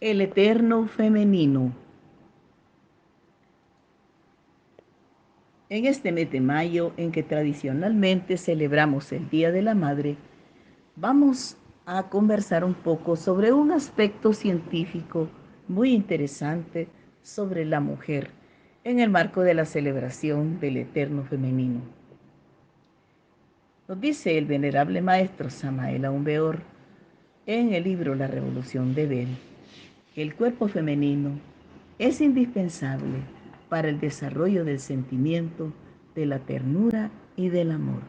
El eterno femenino. En este mes de mayo, en que tradicionalmente celebramos el Día de la Madre, vamos a conversar un poco sobre un aspecto científico muy interesante sobre la mujer en el marco de la celebración del eterno femenino. Nos dice el venerable maestro Samael Aun Weor en el libro La Revolución de Bell que el cuerpo femenino es indispensable para el desarrollo del sentimiento, de la ternura y del amor.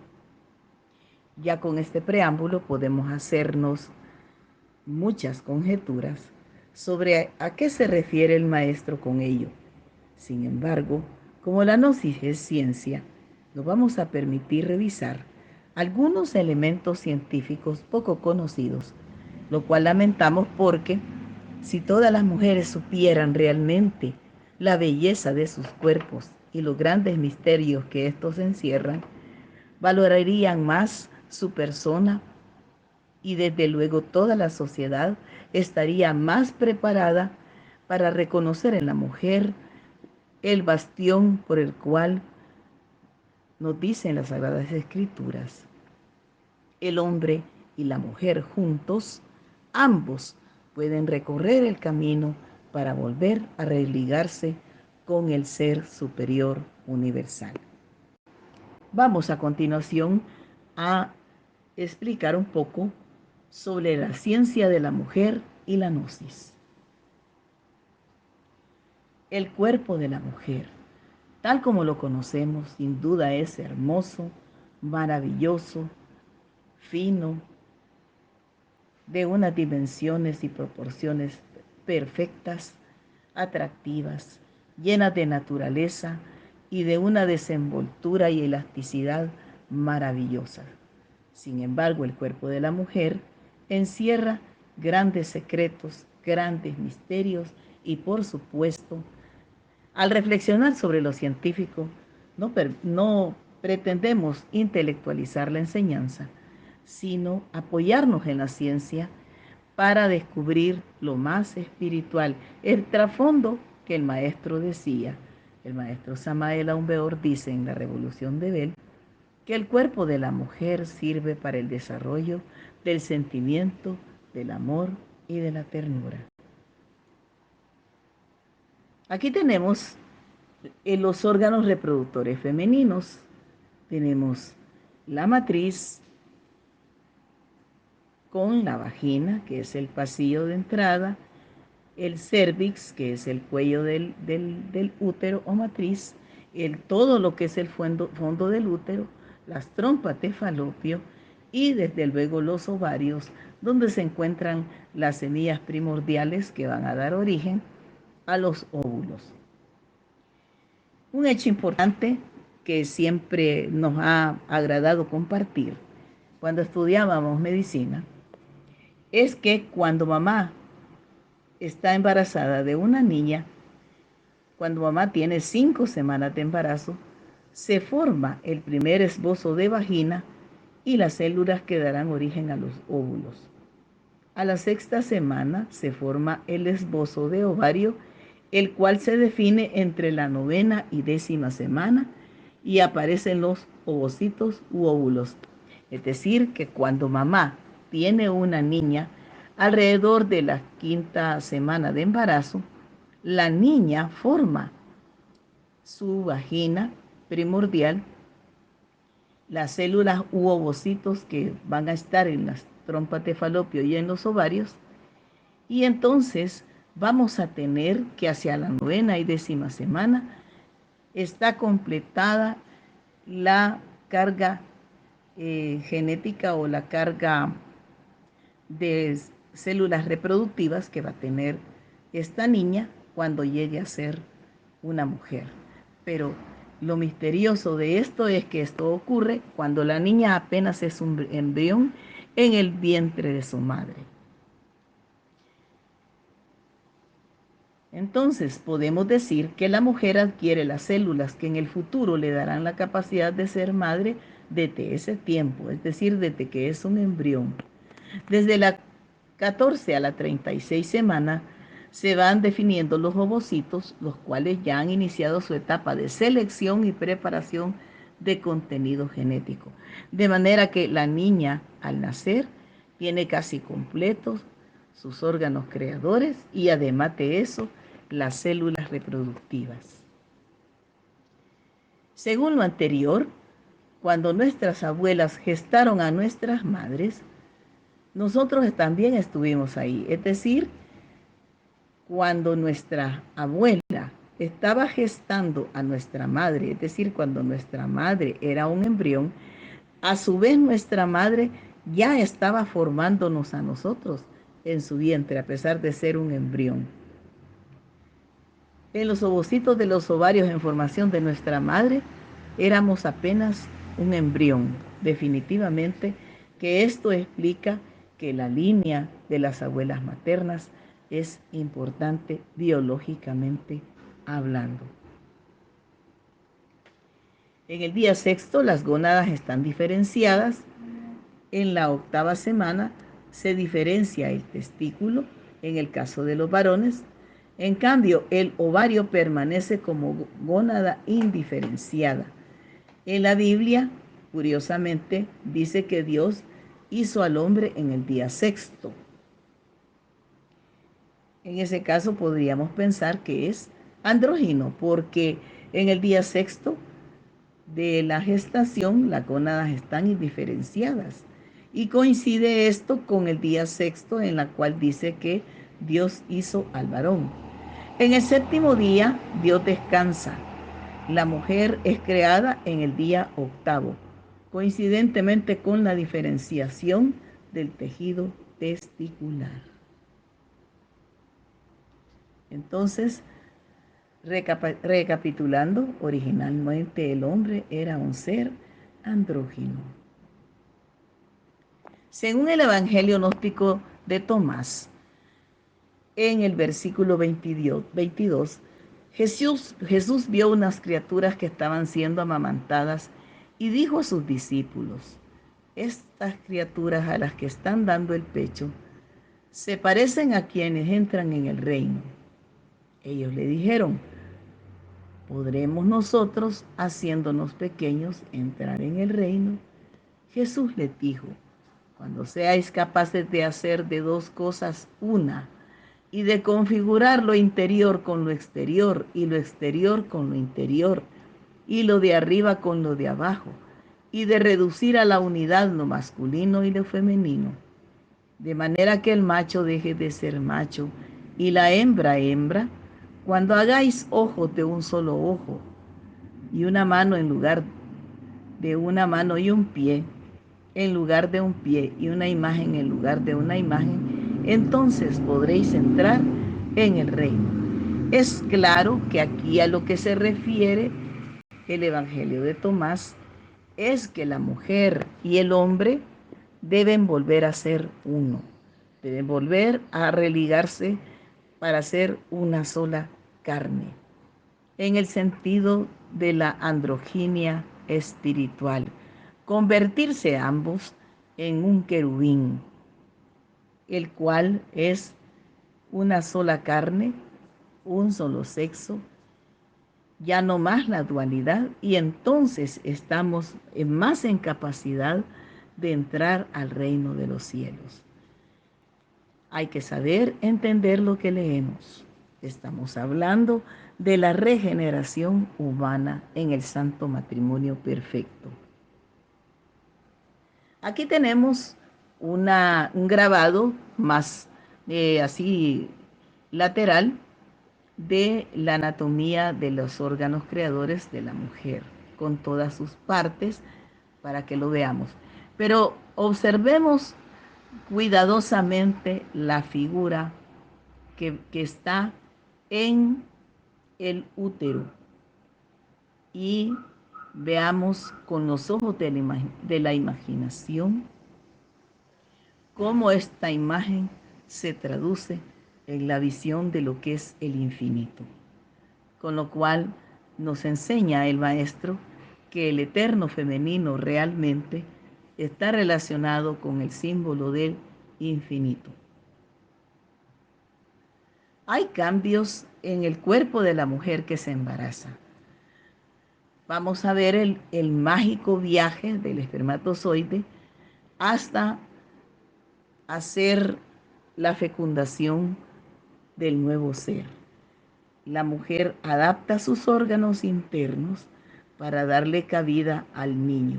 Ya con este preámbulo podemos hacernos muchas conjeturas sobre a qué se refiere el maestro con ello. Sin embargo, como la gnosis es ciencia, nos vamos a permitir revisar algunos elementos científicos poco conocidos, lo cual lamentamos porque si todas las mujeres supieran realmente la belleza de sus cuerpos y los grandes misterios que estos encierran, valorarían más su persona y desde luego toda la sociedad estaría más preparada para reconocer en la mujer el bastión por el cual nos dicen las Sagradas Escrituras. El hombre y la mujer juntos, ambos pueden recorrer el camino para volver a religarse con el ser superior universal. Vamos a continuación a explicar un poco sobre la ciencia de la mujer y la gnosis. El cuerpo de la mujer, tal como lo conocemos, sin duda es hermoso, maravilloso, fino, de unas dimensiones y proporciones perfectas, atractivas, llenas de naturaleza y de una desenvoltura y elasticidad maravillosa. Sin embargo, el cuerpo de la mujer encierra grandes secretos, grandes misterios y, por supuesto, al reflexionar sobre lo científico, no pretendemos intelectualizar la enseñanza, sino apoyarnos en la ciencia para descubrir lo más espiritual, el trasfondo que el maestro decía. El maestro Samael Aun Weor dice en La Revolución de Bell que el cuerpo de la mujer sirve para el desarrollo del sentimiento, del amor y de la ternura. Aquí tenemos los órganos reproductores femeninos. Tenemos la matriz con la vagina, que es el pasillo de entrada, el cervix, que es el cuello del útero o matriz, todo lo que es el fondo del útero, las trompas de falopio y desde luego los ovarios, donde se encuentran las semillas primordiales que van a dar origen a los óvulos. Un hecho importante que siempre nos ha agradado compartir cuando estudiábamos medicina es que cuando mamá está embarazada de una niña, cuando mamá tiene 5 semanas de embarazo, se forma el primer esbozo de vagina y las células que darán origen a los óvulos. A la 6ª semana se forma el esbozo de ovario, el cual se define entre la 9ª y 10ª semana y aparecen los ovocitos u óvulos. Es decir, que cuando mamá tiene una niña, alrededor de la 5ª semana de embarazo, la niña forma su vagina primordial, las células u ovocitos que van a estar en las trompas de falopio y en los ovarios, y entonces vamos a tener que hacia la 9ª y 10ª semana está completada la carga genética o la carga de células reproductivas que va a tener esta niña cuando llegue a ser una mujer. Pero lo misterioso de esto es que esto ocurre cuando la niña apenas es un embrión en el vientre de su madre. Entonces podemos decir que la mujer adquiere las células que en el futuro le darán la capacidad de ser madre desde ese tiempo, es decir, desde que es un embrión. Desde la 14 a la 36 semana se van definiendo los ovocitos, los cuales ya han iniciado su etapa de selección y preparación de contenido genético. De manera que la niña al nacer tiene casi completos sus órganos creadores y además de eso, las células reproductivas. Según lo anterior, cuando nuestras abuelas gestaron a nuestras madres, nosotros también estuvimos ahí. Es decir, cuando nuestra abuela estaba gestando a nuestra madre, es decir, cuando nuestra madre era un embrión, a su vez nuestra madre ya estaba formándonos a nosotros en su vientre, a pesar de ser un embrión. En los ovocitos de los ovarios en formación de nuestra madre, éramos apenas un embrión. Definitivamente que esto explica que la línea de las abuelas maternas es importante biológicamente hablando. En el día sexto, las gónadas están diferenciadas. En la octava semana se diferencia el testículo, en el caso de los varones. En cambio, el ovario permanece como gónada indiferenciada. En la Biblia, curiosamente, dice que Dios hizo al hombre en el día sexto. En ese caso podríamos pensar que es andrógino, porque en el día sexto de la gestación las gónadas están indiferenciadas. Y coincide esto con el día sexto en la cual dice que Dios hizo al varón. En el séptimo día Dios descansa. La mujer es creada en el día octavo, coincidentemente con la diferenciación del tejido testicular. Entonces, recapitulando, originalmente el hombre era un ser andrógino. Según el Evangelio gnóstico de Tomás, en el versículo 22, Jesús vio unas criaturas que estaban siendo amamantadas y dijo a sus discípulos: estas criaturas a las que están dando el pecho se parecen a quienes entran en el reino. Ellos le dijeron: ¿podremos nosotros, haciéndonos pequeños, entrar en el reino? Jesús les dijo: cuando seáis capaces de hacer de dos cosas una, y de configurar lo interior con lo exterior, y lo exterior con lo interior, y lo de arriba con lo de abajo, y de reducir a la unidad lo masculino y lo femenino, de manera que el macho deje de ser macho y la hembra hembra, cuando hagáis ojos de un solo ojo, y una mano en lugar de una mano, y un pie en lugar de un pie, y una imagen en lugar de una imagen, entonces podréis entrar en el reino. Es claro que aquí a lo que se refiere el Evangelio de Tomás es que la mujer y el hombre deben volver a ser uno, deben volver a religarse para ser una sola carne, en el sentido de la androginia espiritual, convertirse ambos en un querubín, el cual es una sola carne, un solo sexo, ya no más la dualidad, y entonces estamos más en capacidad de entrar al reino de los cielos. Hay que saber entender lo que leemos. Estamos hablando de la regeneración humana en el santo matrimonio perfecto. Aquí tenemos un grabado más así lateral de la anatomía de los órganos creadores de la mujer, con todas sus partes, para que lo veamos. Pero observemos cuidadosamente la figura que está en el útero y veamos con los ojos de la imaginación cómo esta imagen se traduce en la visión de lo que es el infinito. Con lo cual nos enseña el maestro que el eterno femenino realmente está relacionado con el símbolo del infinito. Hay cambios en el cuerpo de la mujer que se embaraza. Vamos a ver el mágico viaje del espermatozoide hasta hacer la fecundación del nuevo ser. La mujer adapta sus órganos internos para darle cabida al niño.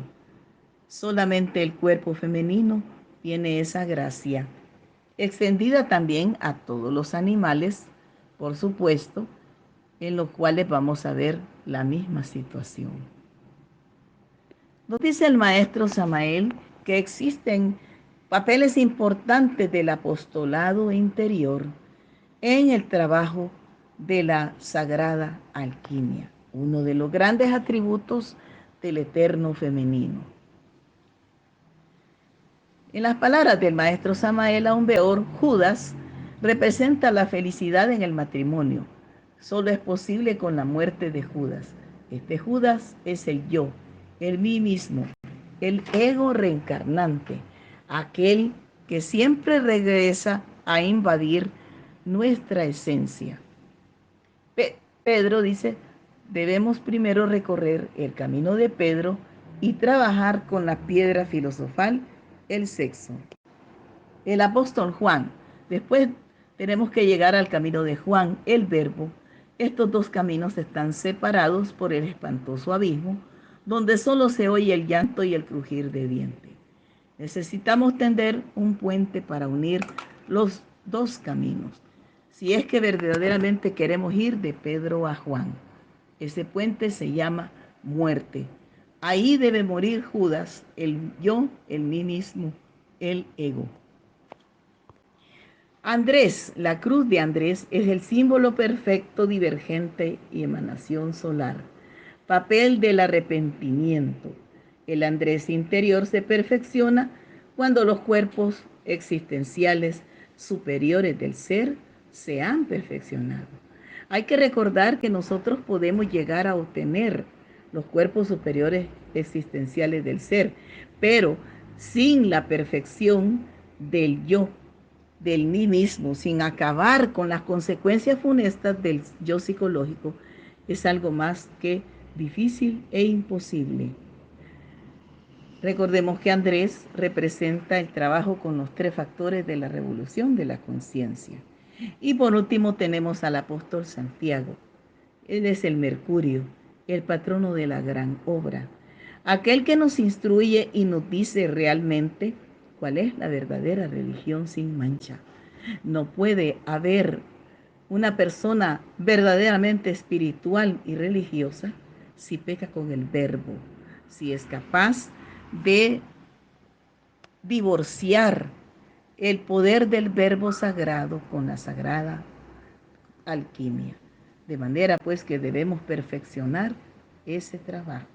Solamente el cuerpo femenino tiene esa gracia, extendida también a todos los animales, por supuesto, en los cuales vamos a ver la misma situación. Nos dice el maestro Samael que existen papeles importantes del apostolado interior en el trabajo de la sagrada alquimia, uno de los grandes atributos del eterno femenino. En las palabras del maestro Samael Aumbeor, Judas representa la felicidad en el matrimonio. Solo es posible con la muerte de Judas. Este Judas es el yo, el mí mismo, el ego reencarnante, aquel que siempre regresa a invadir nuestra esencia. Pedro dice, debemos primero recorrer el camino de Pedro y trabajar con la piedra filosofal, el sexo. El apóstol Juan, después tenemos que llegar al camino de Juan, el verbo. Estos dos caminos están separados por el espantoso abismo, donde solo se oye el llanto y el crujir de dientes. Necesitamos tender un puente para unir los dos caminos, si es que verdaderamente queremos ir de Pedro a Juan. Ese puente se llama muerte. Ahí debe morir Judas, el yo, el mí mismo, el ego. Andrés, la cruz de Andrés es el símbolo perfecto, divergente y emanación solar. Papel del arrepentimiento. El Andrés interior se perfecciona cuando los cuerpos existenciales superiores del ser se han perfeccionado. Hay que recordar que nosotros podemos llegar a obtener los cuerpos superiores existenciales del ser, pero sin la perfección del yo, del mí mismo, sin acabar con las consecuencias funestas del yo psicológico, es algo más que difícil e imposible. Recordemos que Andrés representa el trabajo con los tres factores de la revolución de la conciencia. Y por último tenemos al apóstol Santiago. Él es el Mercurio, el patrono de la gran obra, aquel que nos instruye y nos dice realmente cuál es la verdadera religión sin mancha. No puede haber una persona verdaderamente espiritual y religiosa si peca con el verbo, si es capaz de divorciar el poder del verbo sagrado con la sagrada alquimia. De manera pues que debemos perfeccionar ese trabajo.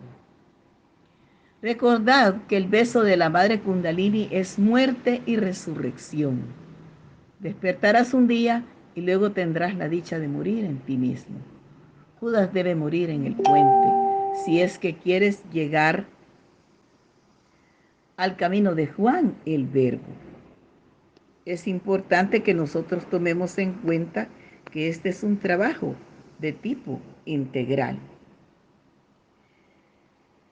Recordad que el beso de la Madre Kundalini es muerte y resurrección. Despertarás un día y luego tendrás la dicha de morir en ti mismo. Judas debe morir en el puente si es que quieres llegar al camino de Juan, el verbo. Es importante que nosotros tomemos en cuenta que este es un trabajo de tipo integral.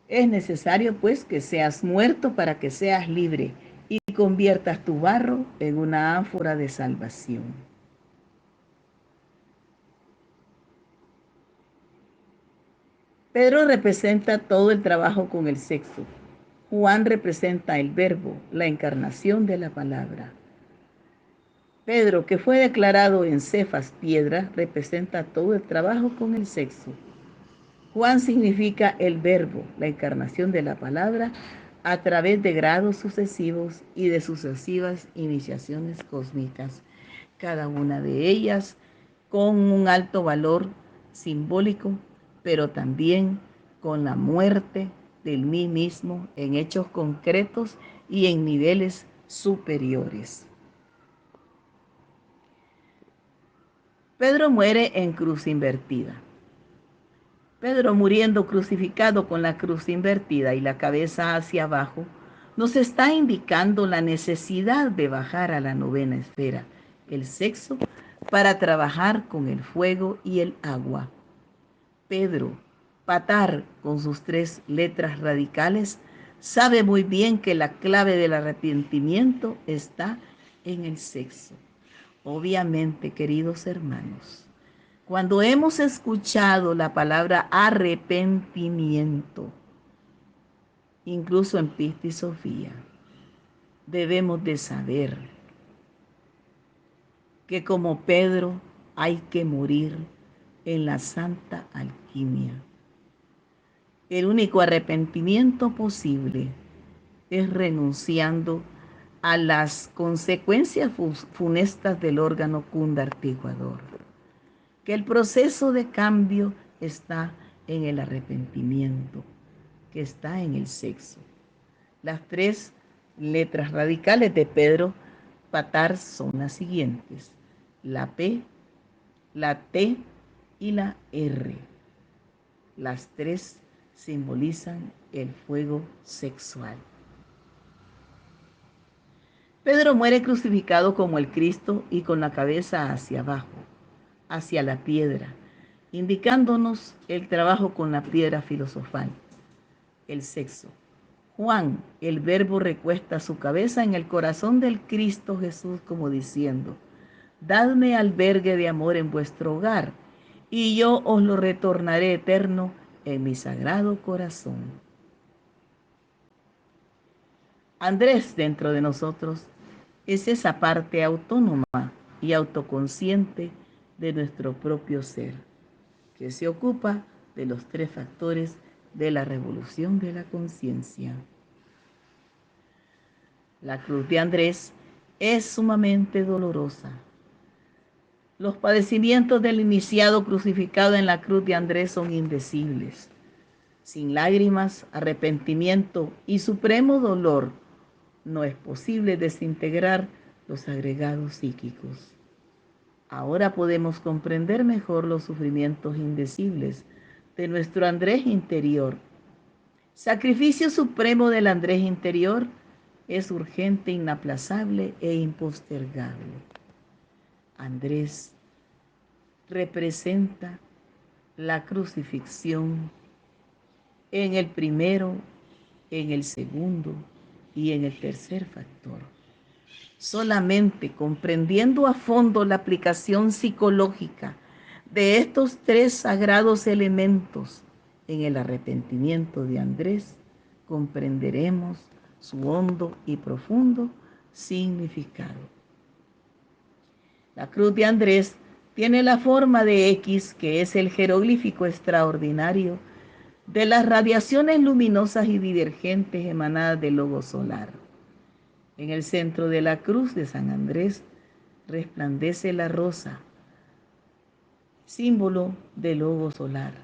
Es necesario pues que seas muerto para que seas libre y conviertas tu barro en una ánfora de salvación. Pedro representa todo el trabajo con el sexo. Juan representa el verbo, la encarnación de la palabra. Pedro, que fue declarado en Cefas piedra, representa todo el trabajo con el sexo. Juan significa el verbo, la encarnación de la palabra, a través de grados sucesivos y de sucesivas iniciaciones cósmicas, cada una de ellas con un alto valor simbólico, pero también con la muerte del mí mismo en hechos concretos y en niveles superiores. Pedro muere en cruz invertida. Pedro muriendo crucificado con la cruz invertida y la cabeza hacia abajo, nos está indicando la necesidad de bajar a la novena esfera, el sexo, para trabajar con el fuego y el agua. Pedro, Patar, con sus 3 letras radicales, sabe muy bien que la clave del arrepentimiento está en el sexo. Obviamente, queridos hermanos, cuando hemos escuchado la palabra arrepentimiento, incluso en Pista y Sofía, debemos de saber que como Pedro hay que morir en la santa alquimia. El único arrepentimiento posible es renunciando a las consecuencias funestas del órgano cundartiguador. Que el proceso de cambio está en el arrepentimiento, que está en el sexo. Las 3 letras radicales de Pedro Patar son las siguientes: la P, la T y la R. Las 3 simbolizan el fuego sexual. Pedro muere crucificado como el Cristo y con la cabeza hacia abajo, hacia la piedra, indicándonos el trabajo con la piedra filosofal, el sexo. Juan, el Verbo, recuesta su cabeza en el corazón del Cristo Jesús como diciendo: dadme albergue de amor en vuestro hogar, y yo os lo retornaré eterno en mi sagrado corazón. Andrés dentro de nosotros es esa parte autónoma y autoconsciente de nuestro propio ser, que se ocupa de los 3 factores de la revolución de la conciencia. La cruz de Andrés es sumamente dolorosa. Los padecimientos del iniciado crucificado en la cruz de Andrés son indecibles. Sin lágrimas, arrepentimiento y supremo dolor, no es posible desintegrar los agregados psíquicos. Ahora podemos comprender mejor los sufrimientos indecibles de nuestro Andrés interior. Sacrificio supremo del Andrés interior es urgente, inaplazable e impostergable. Andrés representa la crucifixión en el primero, en el segundo y en el tercer factor. Solamente comprendiendo a fondo la aplicación psicológica de estos 3 sagrados elementos en el arrepentimiento de Andrés, comprenderemos su hondo y profundo significado. La cruz de Andrés tiene la forma de X, que es el jeroglífico extraordinario de las radiaciones luminosas y divergentes emanadas del logo solar. En el centro de la cruz de San Andrés resplandece la rosa, símbolo del logo solar.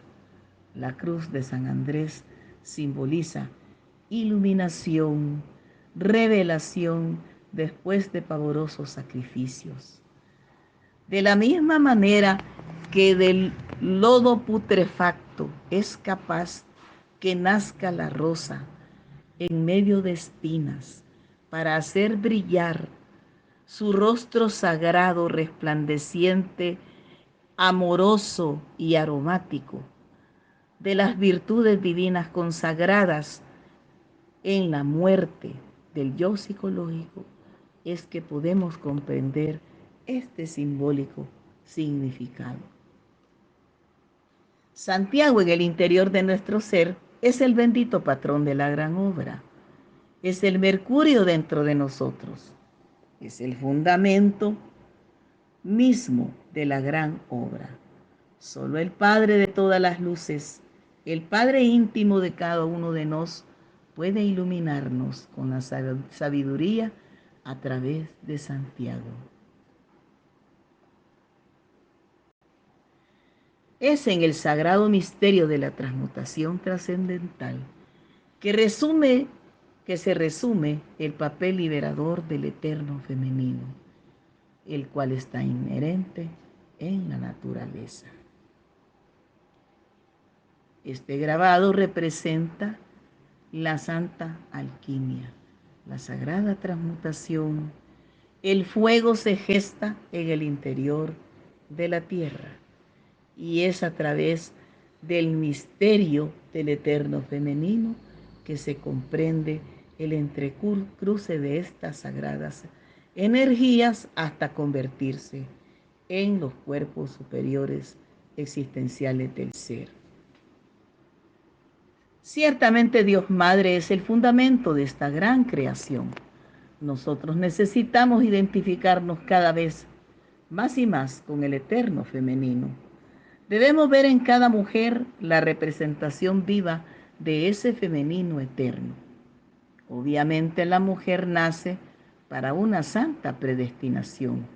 La cruz de San Andrés simboliza iluminación, revelación después de pavorosos sacrificios. De la misma manera que del lodo putrefacto es capaz que nazca la rosa en medio de espinas para hacer brillar su rostro sagrado, resplandeciente, amoroso y aromático, de las virtudes divinas consagradas en la muerte del yo psicológico, es que podemos comprender este simbólico significado. Santiago, en el interior de nuestro ser, es el bendito patrón de la gran obra. Es el mercurio dentro de nosotros. Es el fundamento mismo de la gran obra. Solo el Padre de todas las luces, el Padre íntimo de cada uno de nosotros, puede iluminarnos con la sabiduría a través de Santiago. Es en el sagrado misterio de la transmutación trascendental que se resume el papel liberador del eterno femenino, el cual está inherente en la naturaleza. Este grabado representa la santa alquimia, la sagrada transmutación. El fuego se gesta en el interior de la tierra. Y es a través del misterio del eterno femenino que se comprende el entrecruce de estas sagradas energías hasta convertirse en los cuerpos superiores existenciales del ser. Ciertamente Dios Madre es el fundamento de esta gran creación. Nosotros necesitamos identificarnos cada vez más y más con el eterno femenino. Debemos ver en cada mujer la representación viva de ese femenino eterno. Obviamente la mujer nace para una santa predestinación,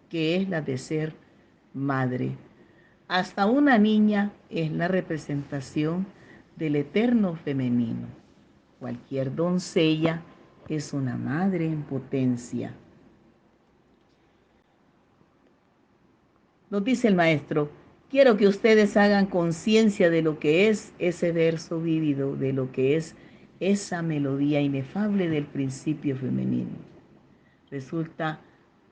que es la de ser madre. Hasta una niña es la representación del eterno femenino. Cualquier doncella es una madre en potencia. Nos dice el maestro, quiero que ustedes hagan conciencia de lo que es ese verso vívido, de lo que es esa melodía inefable del principio femenino. Resulta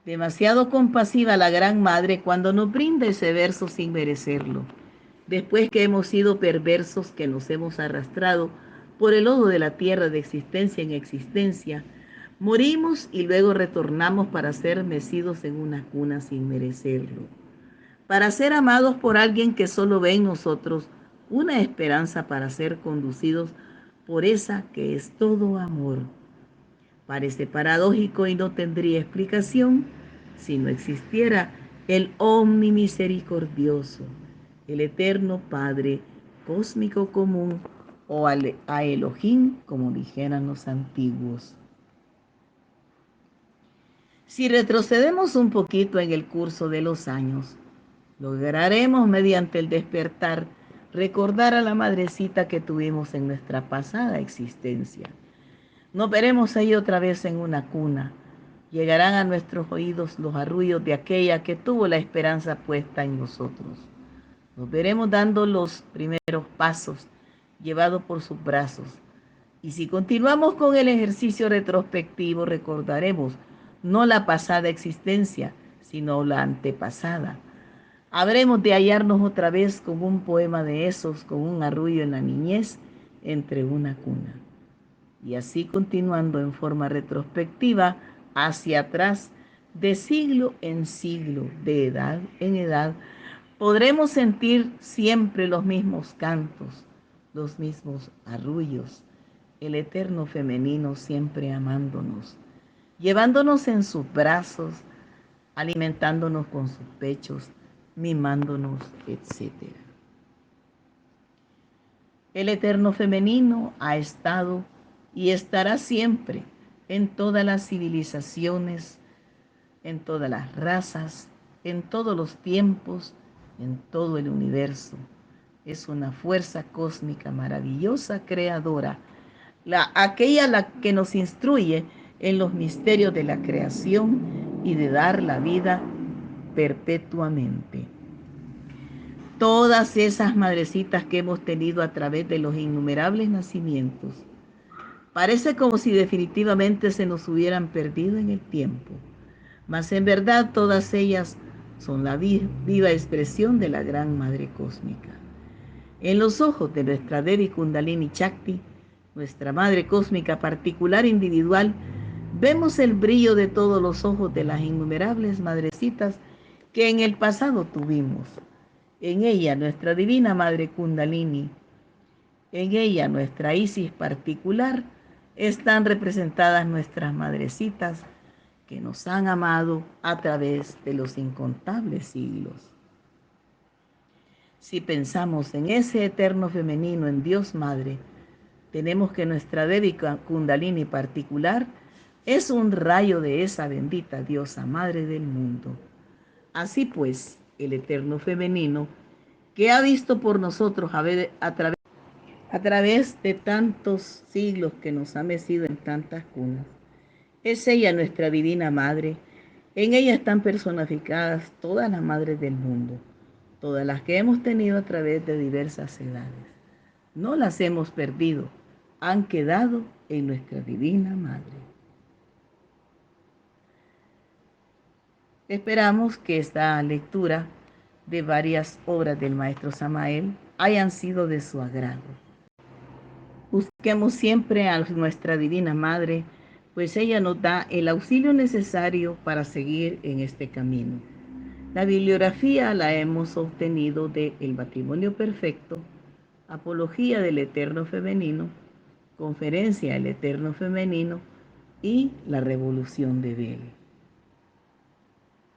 demasiado compasiva la Gran Madre cuando nos brinda ese verso sin merecerlo. Después que hemos sido perversos, que nos hemos arrastrado por el lodo de la tierra de existencia en existencia, morimos y luego retornamos para ser mecidos en una cuna sin merecerlo, para ser amados por alguien que solo ve en nosotros una esperanza para ser conducidos por esa que es todo amor. Parece paradójico y no tendría explicación si no existiera el omnimisericordioso, el eterno Padre cósmico común o a Elohim, como dijeran los antiguos. Si retrocedemos un poquito en el curso de los años, lograremos mediante el despertar recordar a la madrecita que tuvimos en nuestra pasada existencia. Nos veremos ahí otra vez en una cuna. Llegarán a nuestros oídos los arrullos de aquella que tuvo la esperanza puesta en nosotros. Nos veremos dando los primeros pasos, llevados por sus brazos. Y si continuamos con el ejercicio retrospectivo, recordaremos no la pasada existencia, sino la antepasada. Habremos de hallarnos otra vez con un poema de esos, con un arrullo en la niñez, entre una cuna. Y así continuando en forma retrospectiva hacia atrás, de siglo en siglo, de edad en edad, podremos sentir siempre los mismos cantos, los mismos arrullos, el eterno femenino siempre amándonos, llevándonos en sus brazos, alimentándonos con sus pechos, mimándonos, etc. El eterno femenino ha estado y estará siempre en todas las civilizaciones, en todas las razas, en todos los tiempos, en todo el universo. Es una fuerza cósmica maravillosa, creadora, aquella la que nos instruye en los misterios de la creación y de dar la vida perpetuamente. Todas esas madrecitas que hemos tenido a través de los innumerables nacimientos, parece como si definitivamente se nos hubieran perdido en el tiempo, mas en verdad todas ellas son la viva expresión de la Gran Madre Cósmica. En los ojos de nuestra Devi Kundalini Chakti, nuestra Madre Cósmica particular individual, vemos el brillo de todos los ojos de las innumerables madrecitas que en el pasado tuvimos. En ella nuestra Divina Madre Kundalini, en ella nuestra Isis particular, están representadas nuestras madrecitas que nos han amado a través de los incontables siglos. Si pensamos en ese eterno femenino, en Dios Madre, tenemos que nuestra Devi Kundalini particular es un rayo de esa bendita diosa Madre del mundo. Así pues, el eterno femenino, que ha visto por nosotros a través de tantos siglos que nos ha mecido en tantas cunas, es ella nuestra divina Madre. En ella están personificadas todas las madres del mundo, todas las que hemos tenido a través de diversas edades. No las hemos perdido, han quedado en nuestra divina Madre. Esperamos que esta lectura de varias obras del maestro Samael hayan sido de su agrado. Busquemos siempre a nuestra Divina Madre, pues ella nos da el auxilio necesario para seguir en este camino. La bibliografía la hemos obtenido de El matrimonio perfecto, Apología del Eterno Femenino, Conferencia del Eterno Femenino y La Revolución de Bel.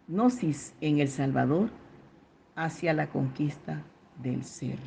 Gnosis en El Salvador hacia la conquista del ser.